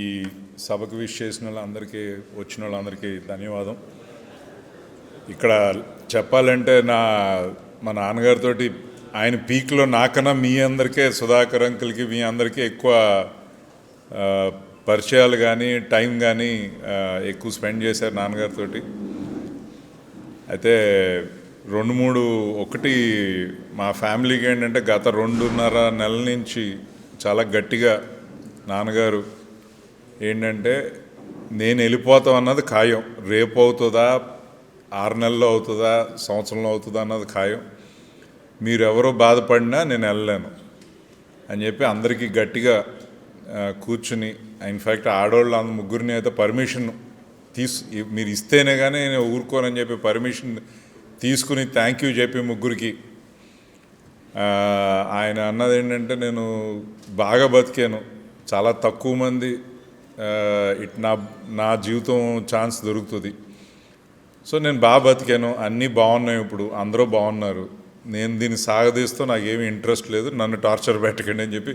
ఈ సభకు విష్ చేసిన వాళ్ళందరికీ వచ్చిన వాళ్ళందరికీ ధన్యవాదం. ఇక్కడ చెప్పాలంటే మా నాన్నగారితో ఆయన పీక్లో నాకన్నా మీ అందరికీ, సుధాకర్ అంకుల్కి మీ అందరికీ ఎక్కువ పరిచయాలు కానీ టైం కానీ ఎక్కువ స్పెండ్ చేశారు నాన్నగారితో. అయితే ఒకటి మా ఫ్యామిలీకి ఏంటంటే గత 2.5 నెలల నుంచి చాలా గట్టిగా నాన్నగారు ఏంటంటే నేను వెళ్ళిపోతాం అన్నది ఖాయం, రేపు అవుతుందా, 6 నెలల్లో అవుతుందా, సంవత్సరంలో అవుతుందా అన్నది ఖాయం, మీరెవరో బాధపడినా నేను వెళ్ళలేను అని చెప్పి అందరికీ గట్టిగా కూర్చుని, ఇన్ఫ్యాక్ట్ ఆడవాళ్ళు ముగ్గురిని అయితే పర్మిషన్ మీరు ఇస్తేనే కానీ నేను ఊరుకోనని చెప్పి పర్మిషన్ తీసుకుని థ్యాంక్ యూ చెప్పి ముగ్గురికి ఆయన అన్నది ఏంటంటే, నేను బాగా బతికాను, చాలా తక్కువ మంది నా జీవితం ఛాన్స్ దొరుకుతుంది, సో నేను బాగా బతికాను, అన్నీ బాగున్నాయి, ఇప్పుడు అందరూ బాగున్నారు, నేను దీన్ని సాగదీస్తూ నాకేమీ ఇంట్రెస్ట్ లేదు, నన్ను టార్చర్ పెట్టకండి అని చెప్పి.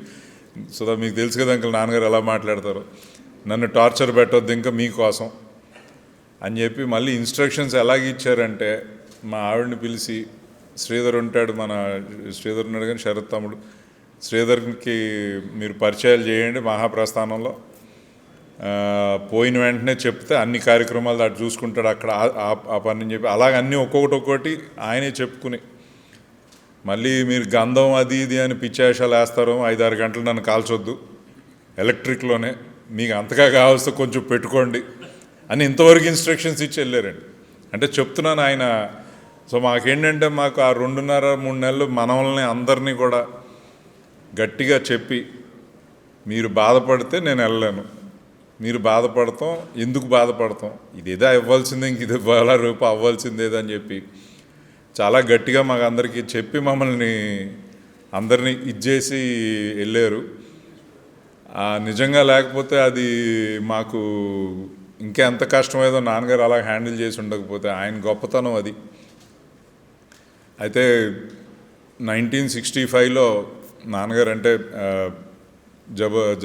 సో మీకు తెలుసు కదా అంకుల్ నాన్నగారు ఎలా మాట్లాడతారు, నన్ను టార్చర్ పెట్టొద్దు ఇంకా మీకోసం అని చెప్పి. మళ్ళీ ఇన్స్ట్రక్షన్స్ ఎలాగ ఇచ్చారంటే, మా ఆవిడని పిలిచి, శ్రీధర్ ఉంటాడు, మన శ్రీధర్ ఉన్నాడు కానీ శరత్ తమ్ముడు, శ్రీధర్కి మీరు పరిచయాలు చేయండి మహాప్రస్థానంలో, పోయిన వెంటనే చెప్తే అన్ని కార్యక్రమాలు అటు చూసుకుంటాడు అక్కడ ఆ పని అని చెప్పి, అలాగ అన్నీ ఒక్కొక్కటి ఆయనే చెప్పుకుని, మళ్ళీ మీరు గంధం అది ఇది అని పిచ్చేషాలు వేస్తారు, 5-6 గంటలు నన్ను కాల్చొద్దు, ఎలక్ట్రిక్లోనే మీకు అంతగా కావాల్సి కొంచెం పెట్టుకోండి అని ఇంతవరకు ఇన్స్ట్రక్షన్స్ ఇచ్చి వెళ్ళారండి. అంటే చెప్తున్నాను ఆయన. సో మాకేంటంటే మాకు ఆ 2.5-3 నెలలు మనల్ని అందరినీ కూడా గట్టిగా చెప్పి, మీరు బాధపడితే నేను వెళ్ళలేను, మీరు బాధపడతాం, ఎందుకు బాధపడతాం, ఇదేదో ఇవ్వాల్సిందే, ఇంక ఇది ఇవ్వాలా రూపు అవ్వాల్సిందేదో అని చెప్పి చాలా గట్టిగా మాకు అందరికీ చెప్పి మమ్మల్ని అందరినీ ఇచ్చేసి వెళ్ళారు. నిజంగా లేకపోతే అది మాకు ఇంకా ఎంత కష్టమేదో, నాన్నగారు అలా హ్యాండిల్ చేసి ఉండకపోతే, ఆయన గొప్పతనం అది. అయితే 1965లో నాన్నగారు అంటే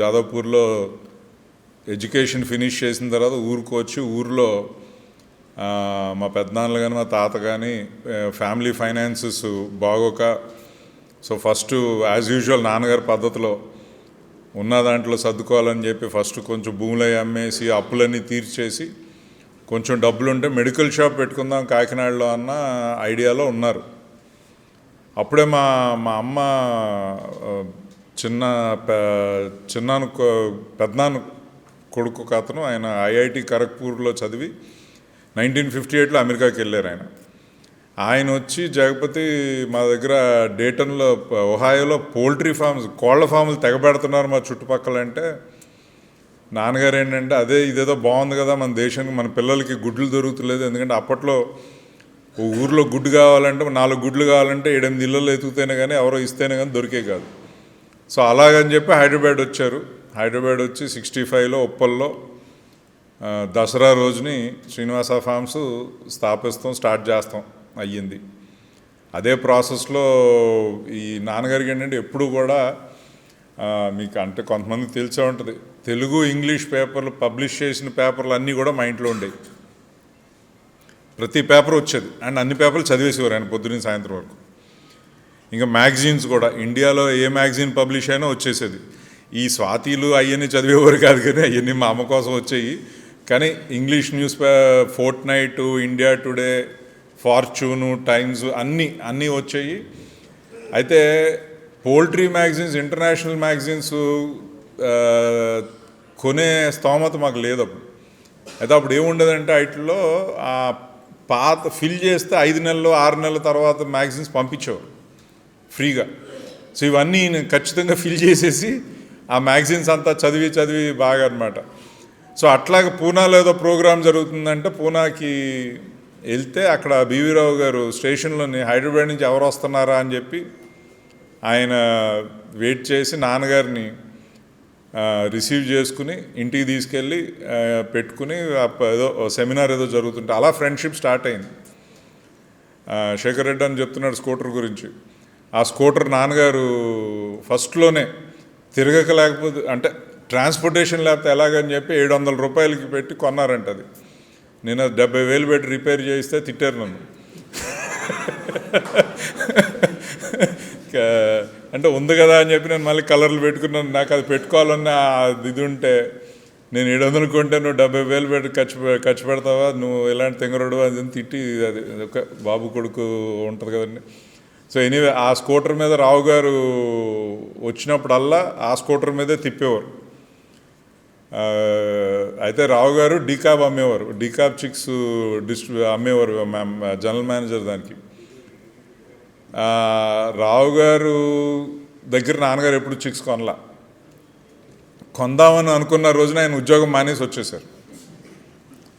జాదవ్పూర్లో ఎడ్యుకేషన్ ఫినిష్ చేసిన తర్వాత ఊరికి వచ్చి, ఊరిలో మా పెద్దనాన్నలు కానీ మా తాత కానీ ఫ్యామిలీ ఫైనాన్సెస్ బాగోక, సో ఫస్ట్ యాజ్ యూజువల్ నాన్నగారి పద్ధతిలో ఉన్న దాంట్లో సర్దుకోవాలని చెప్పి ఫస్ట్ కొంచెం భూములు అమ్మేసి అప్పులన్నీ తీర్చేసి కొంచెం డబ్బులుంటే మెడికల్ షాప్ పెట్టుకుందాం కాకినాడలో అన్న ఐడియాలో ఉన్నారు. అప్పుడే మా అమ్మ పెద్దనాన్న కొడుకు ఒక అతను, ఆయన ఐఐటి ఖరగ్పూర్లో చదివి 1958లో అమెరికాకి వెళ్ళారు. ఆయన వచ్చి జగపతి మా దగ్గర డేటన్లో ఒహాయోలో పోల్ట్రీ ఫార్మ్స్, కోళ్ల ఫార్ములు తెగబెడుతున్నారు మా చుట్టుపక్కల. అంటే నాన్నగారు ఏంటంటే, ఇదేదో బాగుంది కదా, మన దేశానికి మన పిల్లలకి గుడ్లు దొరుకుతలేదు, ఎందుకంటే అప్పట్లో ఊర్లో గుడ్డు కావాలంటే 4 గుడ్లు కావాలంటే 7-8 ఇళ్ళల్లో ఎతుకుతేనే కానీ, ఎవరో ఇస్తేనే కానీ దొరికే కాదు. సో అలాగని చెప్పి హైదరాబాద్ వచ్చారు. హైదరాబాద్ వచ్చి 65లో ఉప్పల్లో దసరా రోజుని శ్రీనివాస ఫార్మ్స్ స్టార్ట్ చేస్తాం అయ్యింది. అదే ప్రాసెస్లో ఈ నాన్నగారికి ఏంటంటే ఎప్పుడు కూడా మీకు అంటే కొంతమందికి తెలిసే ఉంటుంది, తెలుగు ఇంగ్లీష్ పేపర్లు పబ్లిష్ చేసిన పేపర్లు అన్నీ కూడా మా ఇంట్లో ఉండేవి. ప్రతి పేపర్ వచ్చేది, అండ్ అన్ని పేపర్లు చదివేసేవారు ఆయన పొద్దున్న సాయంత్రం వరకు. ఇంకా మ్యాగజైన్స్ కూడా ఇండియాలో ఏ మ్యాగజైన్ పబ్లిష్ అయినా వచ్చేసేది. ఈ స్వాతిలు అవన్నీ చదివేవారు కాదు, కానీ అవన్నీ మా అమ్మ కోసం వచ్చాయి. కానీ English news Fortnight, India Today, Fortune, Times అన్నీ వచ్చాయి. అయితే పోల్ట్రీ మ్యాగజైన్స్, ఇంటర్నేషనల్ మ్యాగజైన్స్ కొనే స్తోమత మాకు లేదు అప్పుడు. అయితే అప్పుడు ఏముండదంటే వాటిలో ఆ పాత ఫిల్ చేస్తే 5 నెలలు 6 నెలల తర్వాత మ్యాగజైన్స్ పంపించేవారు ఫ్రీగా. సో ఇవన్నీ ఖచ్చితంగా ఫిల్ చేసేసి ఆ మ్యాగజైన్స్ అంతా చదివి బాగా అనమాట. సో అట్లాగే పూనాలో ఏదో ప్రోగ్రాం జరుగుతుందంటే పూనాకి వెళ్తే అక్కడ బివి రావు గారు స్టేషన్లోని హైదరాబాద్ నుంచి ఎవరు వస్తున్నారా అని చెప్పి ఆయన వెయిట్ చేసి నాన్నగారిని రిసీవ్ చేసుకుని ఇంటికి తీసుకెళ్ళి పెట్టుకుని ఏదో సెమినార్ ఏదో జరుగుతుంటే అలా ఫ్రెండ్షిప్ స్టార్ట్ అయింది. శేఖర్ రెడ్డి అని చెప్తున్నాడు స్కూటర్ గురించి. ఆ స్కూటర్ నాన్నగారు ఫస్ట్లోనే తిరగక లేకపోతే అంటే ట్రాన్స్పోర్టేషన్ లేకపోతే ఎలాగని చెప్పి 700 రూపాయలకి పెట్టి కొన్నారంట. అది నేను అది 70,000 పెట్టి రిపేర్ చేయిస్తే తిట్టారు నన్ను. అంటే ఉంది కదా అని చెప్పి నేను మళ్ళీ కలర్లు పెట్టుకున్నాను. నాకు అది పెట్టుకోవాలన్న ఇది ఉంటే నేను 700 కొంటే నువ్వు 70,000 పెట్టి ఖర్చు పెడతావా, నువ్వు ఎలాంటి తెంగరుడు అని తిట్టి, అది ఒక బాబు కొడుకు ఉంటుంది కదండి. సో ఎనీవే ఆ స్కూటర్ మీద రావు గారు వచ్చినప్పుడల్లా ఆ స్కూటర్ మీదే తిప్పేవారు. అయితే రావు గారు డీకాబ్ అమ్మేవారు, డీకాబ్ చిక్స్ అమ్మేవారు జనరల్ మేనేజర్ దానికి. రావు గారు దగ్గర నాన్నగారు ఎప్పుడు చిక్స్ కొనలా. కొందామని అనుకున్న రోజున ఆయన ఉద్యోగం మానేసి వచ్చేసారు.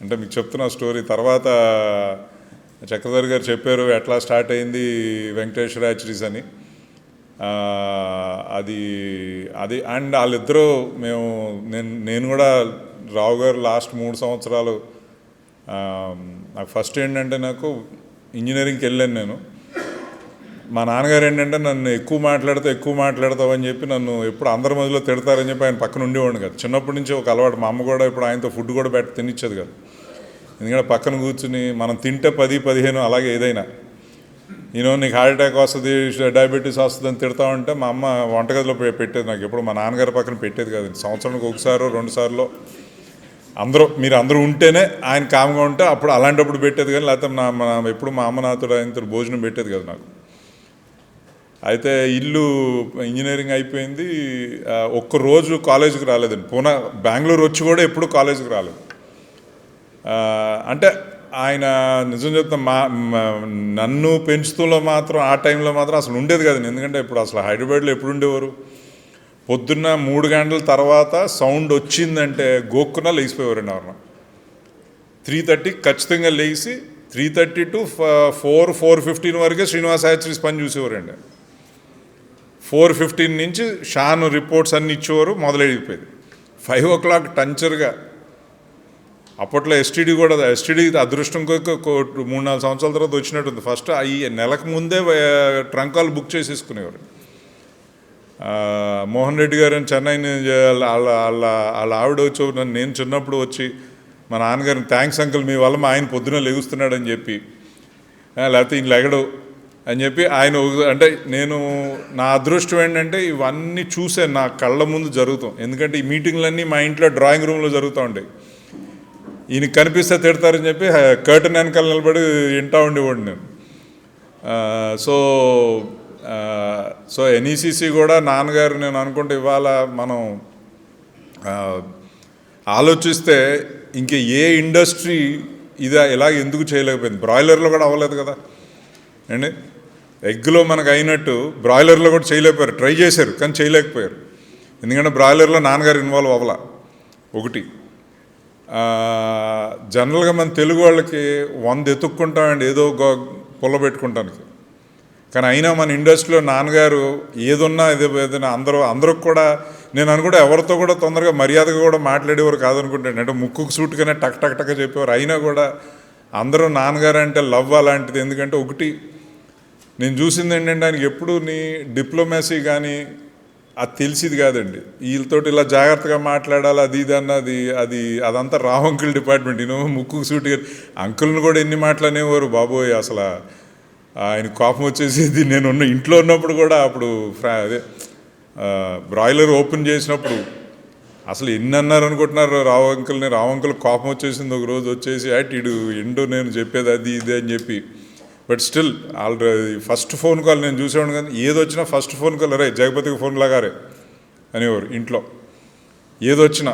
అంటే మీకు చెప్తున్న స్టోరీ తర్వాత చక్రధర్ గారు చెప్పారు ఎట్లా స్టార్ట్ అయింది వెంకటేశ్వర హ్యాచరీస్ అని. అది అది అండ్ వాళ్ళిద్దరూ నేను కూడా రావు గారు లాస్ట్ 3 సంవత్సరాలు నాకు ఫస్ట్ ఏంటంటే నాకు ఇంజనీరింగ్కి వెళ్ళాను నేను. మా నాన్నగారు ఏంటంటే నన్ను ఎక్కువ మాట్లాడతావు అని చెప్పి నన్ను ఎప్పుడు అందరి మధ్యలో తిడతారని చెప్పి ఆయన పక్కన ఉండేవాడిని కదా. చిన్నప్పటి నుంచి ఒక అలవాటు. మా అమ్మ కూడా ఇప్పుడు ఆయనతో ఫుడ్ కూడా తినిచ్చేది కదా. ఎందుకంటే పక్కన కూర్చుని మనం తింటే 10-15 అలాగే ఏదైనా నీకు హార్ట్ అటాక్ వస్తుంది, డయాబెటీస్ వస్తుంది అని తిడతా ఉంటే మా అమ్మ వంటగదిలో పెట్టేది నాకు. ఎప్పుడు మా నాన్నగారి పక్కన పెట్టేది కాదు. సంవత్సరానికి 1-2 సార్లు అందరూ ఉంటేనే ఆయన కామ్గా ఉంటే అప్పుడు అలాంటప్పుడు పెట్టేది కానీ లేకపోతే ఎప్పుడు మా అమ్మ నాతో ఆయనతో భోజనం పెట్టేది కదా నాకు. అయితే ఇంజనీరింగ్ అయిపోయింది. ఒక్కరోజు కాలేజీకి రాలేదండి. బెంగళూరు వచ్చి కూడా ఎప్పుడు కాలేజీకి రాలేదు. అంటే ఆయన నిజం చెప్తా నన్ను పెంచుతూలో మాత్రం ఆ టైంలో మాత్రం అసలు ఉండేది కదండి. ఎందుకంటే ఇప్పుడు అసలు హైదరాబాద్లో ఎప్పుడు ఉండేవారు, పొద్దున్న 3 గంటల తర్వాత సౌండ్ వచ్చిందంటే గోక్కున లేచిపోయేవారండి. ఎవరన్నా 3:30 ఖచ్చితంగా లేచి 3:30 to 4-4:15 వరకే శ్రీనివాస హ్యాచరీస్ పని చూసేవారండి. 4:15 నుంచి షాను రిపోర్ట్స్ అన్నీ ఇచ్చేవారు, మొదలైపోయేది. 5 o'clock టంచర్గా. అప్పట్లో ఎస్టీడీ అదృష్టం 3-4 సంవత్సరాల తర్వాత వచ్చినట్టుంది. ఫస్ట్ ఈ నెలకు ముందే ట్రంకాలు బుక్ చేసేసుకునేవారు. మోహన్ రెడ్డి గారు అని చెన్నై వాళ్ళ ఆవిడ వచ్చి నేను చిన్నప్పుడు వచ్చి మా నాన్నగారిని థ్యాంక్స్ అంకుల్, మీ వల్ల మా ఆయన పొద్దున లెగుస్తున్నాడని చెప్పి, లేకపోతే ఈయన లెగడు అని చెప్పి ఆయన. అంటే నా అదృష్టం ఏంటంటే ఇవన్నీ చూసే నా కళ్ళ ముందు జరుగుతాం. ఎందుకంటే ఈ మీటింగ్లన్నీ మా ఇంట్లో డ్రాయింగ్ రూమ్లో జరుగుతూ ఉంటాయి. ఈయనకి కనిపిస్తే తిడతారని చెప్పి కర్టన్ వెనకాల నిలబడి వింటూ ఉండేవాడు నేను. సో ఎన్ఈసిసి కూడా నాన్నగారు నేను అనుకుంటే ఇవాళ మనం ఆలోచిస్తే ఇంక ఏ ఇండస్ట్రీ ఇలా ఎందుకు చేయలేకపోయింది. బ్రాయిలర్లో కూడా అవ్వలేదు కదా అండి. ఎగ్లో మనకు అయినట్టు బ్రాయిలర్లో కూడా చేయలేకపోయారు. ట్రై చేశారు కానీ చేయలేకపోయారు. ఎందుకంటే బ్రాయిలర్లో నాన్నగారు ఇన్వాల్వ్ అవ్వాల. ఒకటి జనరల్గా మన తెలుగు వాళ్ళకి 100 ఎత్తుక్కుంటామండి ఏదో పుల్ల పెట్టుకుంటానికి. కానీ అయినా మన ఇండస్ట్రీలో నాన్నగారు ఏదన్నా ఏదైనా అందరూ కూడా నేను అనుకుంటే ఎవరితో కూడా తొందరగా మర్యాదగా కూడా మాట్లాడేవారు కాదనుకుంటాను. అంటే ముక్కుకు సూటుగానే టక్ టక్ టక్ చెప్పేవారు. అయినా కూడా అందరూ నాన్నగారు అంటే లవ్ అలాంటిది. ఎందుకంటే ఒకటి నేను చూసింది ఏంటంటే ఆయనకి ఎప్పుడు డిప్లొమసీ కానీ అది తెలిసింది కాదండి. వీళ్ళతోటి ఇలా జాగ్రత్తగా మాట్లాడాలి అది ఇది అన్నది అదంతా రావు అంకుల్ డిపార్ట్మెంట్. ముక్కుకు సూటుగా అంకుల్ని కూడా ఎన్ని మాట్లాడేవారు బాబోయ్. అసలు ఆయన కోపం వచ్చేసేది. నేను ఇంట్లో ఉన్నప్పుడు కూడా అప్పుడు అదే బ్రాయిలర్ ఓపెన్ చేసినప్పుడు అసలు ఎన్ని అన్నారు అనుకుంటున్నారు రావు అంకుల్ కోపం వచ్చేసింది. ఒక రోజు వచ్చేసి ఇడు ఎండో నేను చెప్పేది అది ఇది అని చెప్పి. But still already first phone call నేను చూసేవాడు కానీ ఏదొచ్చినా ఫస్ట్ ఫోన్ కాల్ అరే జగపతికి ఫోన్ లాగారే అనేవారు. ఇంట్లో ఏదొచ్చినా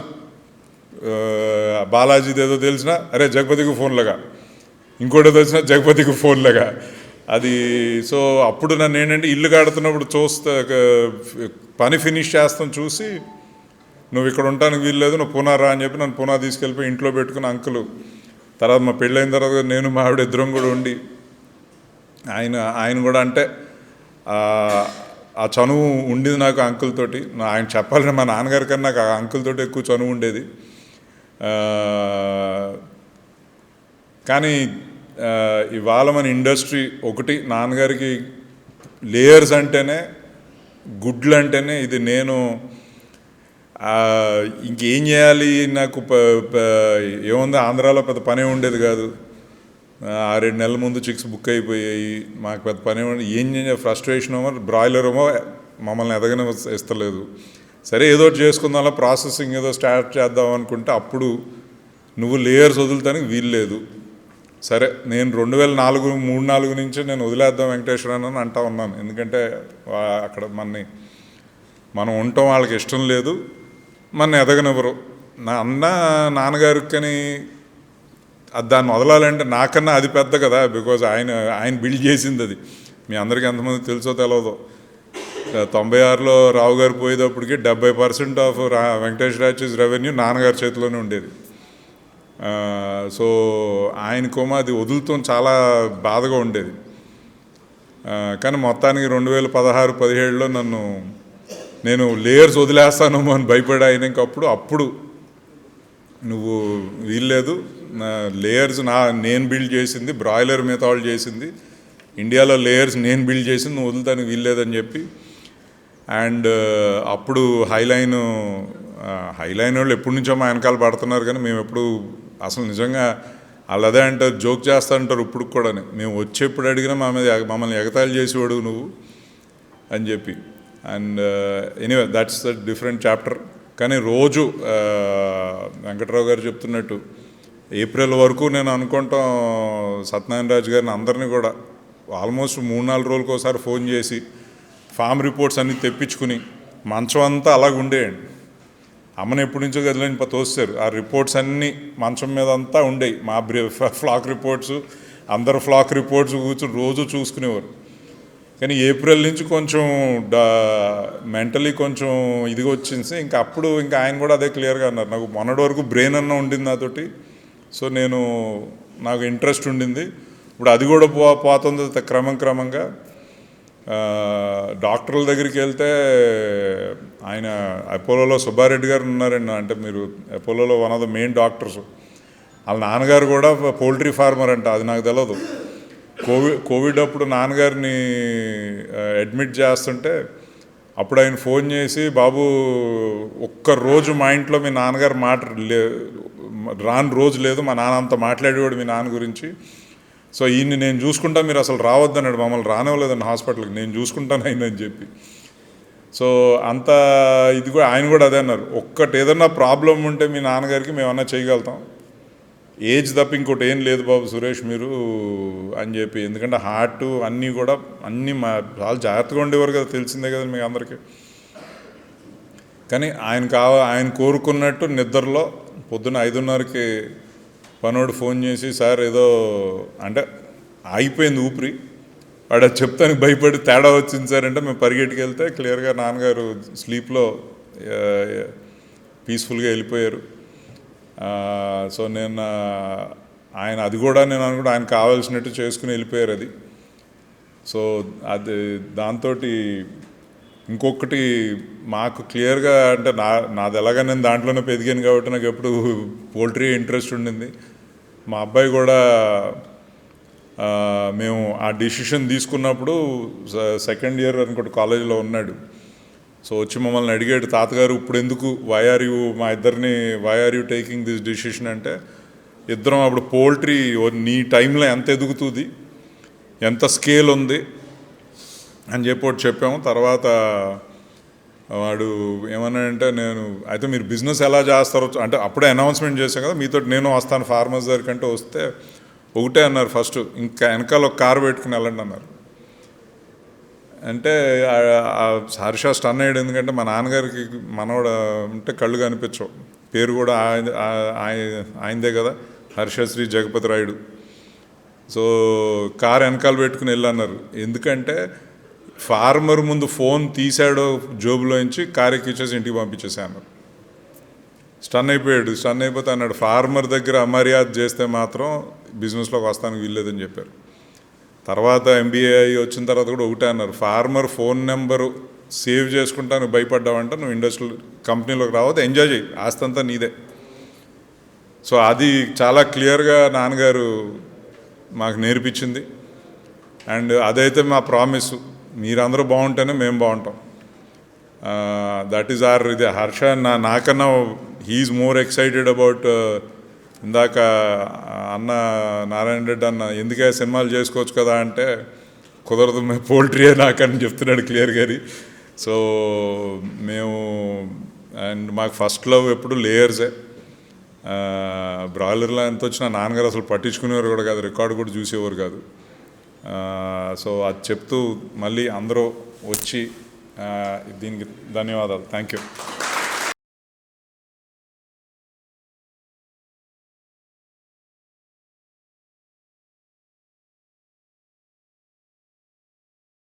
బాలాజీది ఏదో తెలిసినా అరే జగపతికి ఫోన్ లాగా, ఇంకోటి ఏదో వచ్చినా జగపతికి ఫోన్ లాగా అది. సో అప్పుడు నన్ను ఏంటంటే ఇల్లు కడుతున్నప్పుడు పని ఫినిష్ చేస్తాను చూసి నువ్వు ఇక్కడ ఉండటానికి వీల్లేదు, నువ్వు పునా రా అని చెప్పి నన్ను పునా తీసుకెళ్ళిపోయి ఇంట్లో పెట్టుకుని అంకులు. తర్వాత మా పెళ్ళైన తర్వాత నేను మా ఆవిడ ఇద్దరం కూడా ఉండి ఆయన కూడా అంటే ఆ చనువు ఉండేది నాకు అంకుల్ తోటి. ఆయన చెప్పాలంటే మా నాన్నగారి కన్నా నాకు ఆ అంకుల్ తోటి ఎక్కువ చనువు ఉండేది. కానీ ఇవాళ మన ఇండస్ట్రీ ఒకటి నాన్నగారికి లేయర్స్ అంటేనే, గుడ్లు అంటేనే ఇది నేను ఇంకేం చేయాలి, నాకు ఏముంది, ఆంధ్రాలో పెద్ద పనే ఉండేది కాదు, 6-7 నెలల ముందు చిక్స్ బుక్ అయిపోయాయి, మాకు పెద్ద పని ఏం ఫ్రస్ట్రేషన్ ఏమో, బ్రాయిలర్ ఏమో మమ్మల్ని ఎదగని ఇస్తలేదు, సరే ఏదో చేసుకుందాం, అలా ప్రాసెసింగ్ ఏదో స్టార్ట్ చేద్దాం అనుకుంటే అప్పుడు నువ్వు లేయర్స్ వదులుతానికి వీల్లేదు. సరే నేను 2004 నుంచి నేను వదిలేద్దాం వెంకటేశ్వర అని అంటా ఉన్నాను, ఎందుకంటే అక్కడ మనం ఉండటం వాళ్ళకి ఇష్టం లేదు, మన ఎదగనివ్వరు. నా నాన్నగారికి కానీ దాన్ని వదలాలంటే నాకన్నా అది పెద్ద కదా, బికాజ్ ఆయన బిల్డ్ చేసింది అది. మీ అందరికీ ఎంతమంది తెలుసో తెలియదో, 96లో రావు గారు పోయేటప్పటికి 70% ఆఫ్ వెంకటేశ్వరాజీస్ రెవెన్యూ నాన్నగారి చేతిలోనే ఉండేది. సో ఆయనకోమో అది వదులుతాం చాలా బాధగా ఉండేది. కానీ మొత్తానికి 2016-17లో నేను లేయర్స్ వదిలేస్తానేమో అని భయపడి ఆయన అప్పుడు నువ్వు వీల్లేదు, లేయర్స్ నేను బిల్డ్ చేసింది, బ్రాయిలర్ మెథాడ్ చేసింది, ఇండియాలో లేయర్స్ నేను బిల్డ్ చేసింది, నువ్వు వదులుతానికి వీల్లేదని చెప్పి. అండ్ అప్పుడు హైలైన్ వాళ్ళు ఎప్పటి నుంచో మా వెనకాల పడుతున్నారు, కానీ మేము ఎప్పుడు అసలు నిజంగా వాళ్ళు అదే అంటారు, జోక్ చేస్తా అంటారు ఇప్పుడు కూడా, మేము వచ్చేప్పుడు అడిగినా మమ్మల్ని ఎగతాళి చేసేవాడు నువ్వు అని చెప్పి. And anyway that's the different chapter. కానీ రోజు వెంకట్రావు గారు చెప్తున్నట్టు ఏప్రిల్ వరకు నేను అనుకుంటాం సత్యనారాయణ రాజు గారిని అందరినీ కూడా ఆల్మోస్ట్ 3-4 రోజులకు ఒకసారి ఫోన్ చేసి ఫామ్ రిపోర్ట్స్ అన్నీ తెప్పించుకుని మంచం అంతా అలాగ ఉండేయండి. అమ్మని ఎప్పటి నుంచో గదిలేని తోస్తారు, ఆ రిపోర్ట్స్ అన్నీ మంచం మీద అంతా ఉండేవి, మా ఫ్లాక్ రిపోర్ట్స్, అందరు ఫ్లాక్ రిపోర్ట్స్ కూర్చొని రోజు చూసుకునేవారు. కానీ ఏప్రిల్ నుంచి కొంచెం మెంటలీ కొంచెం ఇదిగా వచ్చింది. ఇంకా ఆయన కూడా అదే క్లియర్గా అన్నారు, నాకు మొన్నటి వరకు బ్రెయిన్ అన్న ఉండింది నాతోటి, సో నాకు ఇంట్రెస్ట్ ఉండింది, ఇప్పుడు అది కూడా పోతుంది క్రమంగా. డాక్టర్ల దగ్గరికి వెళ్తే ఆయన అపోలోలో సుబ్బారెడ్డి గారు ఉన్నారండి, అంటే మీరు అపోలోలో one of the main doctors, వాళ్ళ నాన్నగారు కూడా పౌల్ట్రీ ఫార్మర్ అంట, అది నాకు తెలియదు. కోవిడ్ అప్పుడు నాన్నగారిని అడ్మిట్ చేస్తుంటే అప్పుడు ఆయన ఫోన్ చేసి, బాబు ఒక్కరోజు మా ఇంట్లో మీ నాన్నగారు రాని రోజు లేదు, మా నాన్న అంత మాట్లాడేవాడు మీ నాన్న గురించి, సో ఈయన్ని నేను చూసుకుంటా, మీరు అసలు రావద్దన్నాడు, మమ్మల్ని రానివ్వలేదండి హాస్పిటల్కి, నేను చూసుకుంటాను ఆయన అని చెప్పి. సో అంత ఇది కూడా ఆయన కూడా అదే అన్నారు, ఏదన్నా ప్రాబ్లం ఉంటే మీ నాన్నగారికి మేమన్నా చేయగలుగుతాం, ఏజ్ తప్ప ఇంకోటి ఏం లేదు బాబు సురేష్ మీరు అని చెప్పి. ఎందుకంటే హార్ట్ అన్నీ చాలా జాగ్రత్తగా ఉండేవారు కదా, తెలిసిందే కదా మీకు అందరికీ. కానీ ఆయన కోరుకున్నట్టు నిద్రలో పొద్దున్న 5:30కి పనోడు ఫోన్ చేసి, సార్ ఏదో అంటే ఆగిపోయింది ఊపిరి, వాడు అది చెప్తానికి భయపడి తేడా వచ్చింది సార్ అంటే మేము పరిగెట్టుకు వెళ్తే క్లియర్గా నాన్నగారు స్లీప్లో పీస్ఫుల్గా వెళ్ళిపోయారు. సో ఆయన అది కూడా నేను అనుకుంటే ఆయన కావాల్సినట్టు చేసుకుని వెళ్ళిపోయారు అది. సో అది దాంతో ఇంకొకటి మాకు క్లియర్గా అంటే నాది ఎలాగా నేను దాంట్లోనే పెరిగాను కాబట్టి నాకు ఎప్పుడు పోల్ట్రీ ఇంట్రెస్ట్ ఉండింది. మా అబ్బాయి కూడా మేము ఆ డిసిషన్ తీసుకున్నప్పుడు సెకండ్ ఇయర్ అనుకోండి కాలేజీలో ఉన్నాడు. సో వచ్చి మమ్మల్ని అడిగాడు, తాతగారు ఇప్పుడు ఎందుకు why are you taking this decision అంటే, ఇద్దరం అప్పుడు పోల్ట్రీ నీ టైంలో ఎంత ఎదుగుతుంది, ఎంత స్కేల్ ఉంది అని చెప్పాము. తర్వాత వాడు ఏమన్నాడంటే, అయితే మీరు బిజినెస్ ఎలా చేస్తారో అంటే అప్పుడే అనౌన్స్మెంట్ చేశాం కదా, మీతో నేను వస్తాను ఫార్మర్స్ దగ్గరికి అంటే, వస్తే ఒకటే అన్నారు ఫస్ట్, ఇంకా వెనకాల ఒక కారు పెట్టుకుని వెళ్ళండి అన్నారు. అంటే హర్ష స్టన్ అయ్యాడు, ఎందుకంటే మా నాన్నగారికి మనవాడు అంటే కళ్ళు కనిపించవు, పేరు కూడా ఆయనదే కదా, హర్షశ్రీ జగపతి రాయుడు. సో కారు వెనకాల పెట్టుకుని వెళ్ళన్నారు, ఎందుకంటే ఫార్మర్ ముందు ఫోన్ తీశాడో జోబులోంచి కారు ఎక్కించేసి ఇంటికి పంపించేసాను. స్టన్ అయిపోతే అన్నాడు, ఫార్మర్ దగ్గర అమర్యాద చేస్తే మాత్రం బిజినెస్లోకి వస్తానికి వీల్లేదని చెప్పారు. తర్వాత MBA వచ్చిన తర్వాత కూడా ఒకటే అన్నారు, ఫార్మర్ ఫోన్ నెంబరు సేవ్ చేసుకుంటాను భయపడ్డావంటే నువ్వు ఇండస్ట్రియల్ కంపెనీలోకి రావద్దు, ఎంజాయ్ చేయి, ఆస్తి అంతా నీదే. సో అది చాలా క్లియర్గా నాన్నగారు మాకు నేర్పించింది. అండ్ అదైతే మా ప్రామిస్, మీరందరూ బాగుంటేనే మేము బాగుంటాం. దట్ ఈస్ ఆర్ ఇది. హర్ష నాకన్నా హీఈస్ మోర్ ఎక్సైటెడ్ అబౌట్. ఇందాక అన్న నారాయణ రెడ్డి అన్న ఎందుకే సినిమాలు చేసుకోవచ్చు కదా అంటే కుదరదు, మేము పోల్ట్రీయే నాకని చెప్తున్నాడు క్లియర్ గారి. సో మేము అండ్ మాకు ఫస్ట్ లవ్ ఎప్పుడు లేయర్సే. బ్రాయిలర్లో ఎంత వచ్చినా నాన్నగారు అసలు పట్టించుకునేవారు కూడా కాదు, రికార్డు కూడా చూసేవారు కాదు. సో అది చెప్తూ మళ్ళీ అందరూ వచ్చి దీనికి ధన్యవాదాలు. Thank you.